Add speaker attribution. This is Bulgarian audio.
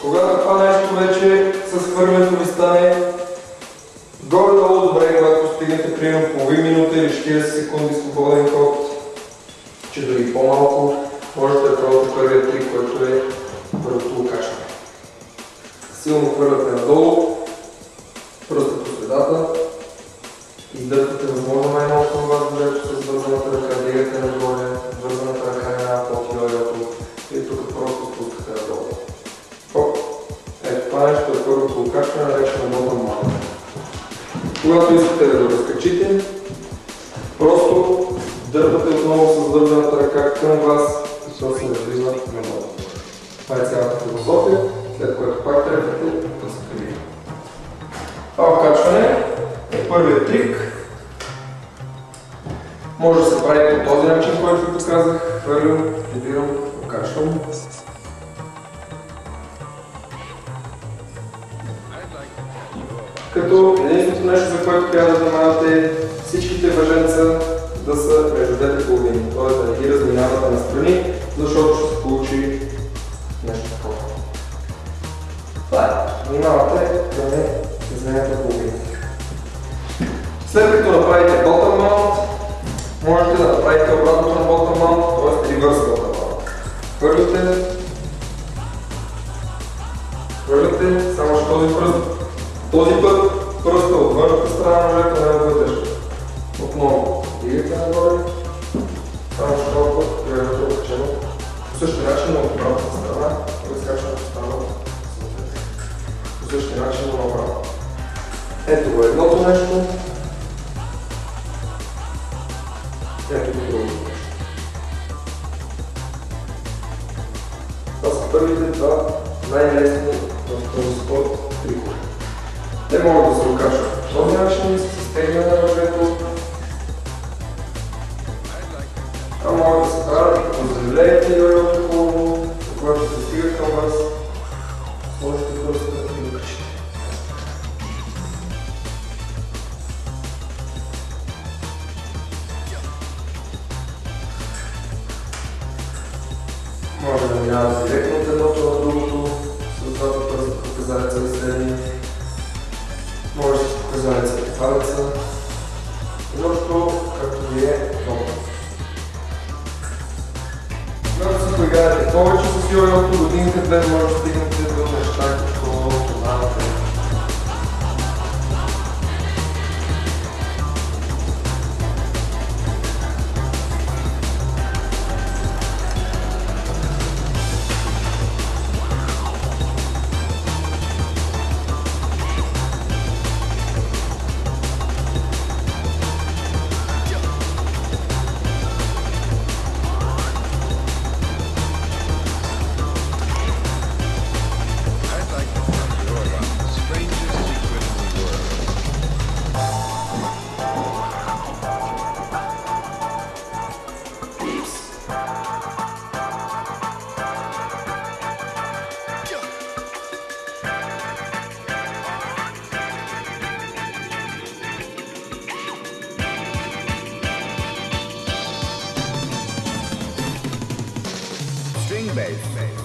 Speaker 1: Когато това нещо вече с хвърлянето ви стане горе-долу добре, когато стигнете примерно половин минута или 40 секунди свободен ход, че дори по-малко, можете да пробвате първият трик, който е първото окачване. Силно хвърляте надолу, пръста по средата, издърпате възможно най-много към вас, докато с вързаната ръка, дигате нагоре, вързаната ръка е една под йо-йото и тук просто спускате надолу. Хоп! Ето това нещо е първото окачване, наречено bottom mount. Когато искате да го разкачите, просто дърпате отново с вързаната ръка към вас и то се навлиза надолу. Това е цялата философия, след което пак трепате да се прибира. Това окачване е първият трик. Може да се прави по този начин, който ви показах. Хвърлям, прибирам, окачвам. Като единственото нещо, за което трябва да внимавате, всичките въженца да са между двете половини, т.е. да не ги разминавате настрани, защото ще се получи нещо такова. Това е. Внимавате да не изменяте половини. След като направите bottom mount, можете да направите обратното на bottom mount, т.е. reverse bottom mount. Хвърляте, само че този път пръста от външната страна на ножето не е вътрешно. Отново дигате нагоре, само че този път гледате откачено. По същия начин на обратната страна, разкачането става съответно. По същия начин на обратно. Ето го едното нещо. Ето го другото нещо. Това са първите два най-лесни в този спорт трикове. Те могат да се окачват по този начин, с изтегляне на ножето. Това могат да се правят, като завлеете йо-йото хубаво, когато се стига към вас, можете просто да ги окачите. Може да минава директно от едното на другото, с двата пръста показалеца и средни. Може да се показалеца и палеца. Защото, както ви е удобно. Когато се поиграете повече с йо-йото, годинка-две може да стигнете до неща, като познавате.
Speaker 2: String bass.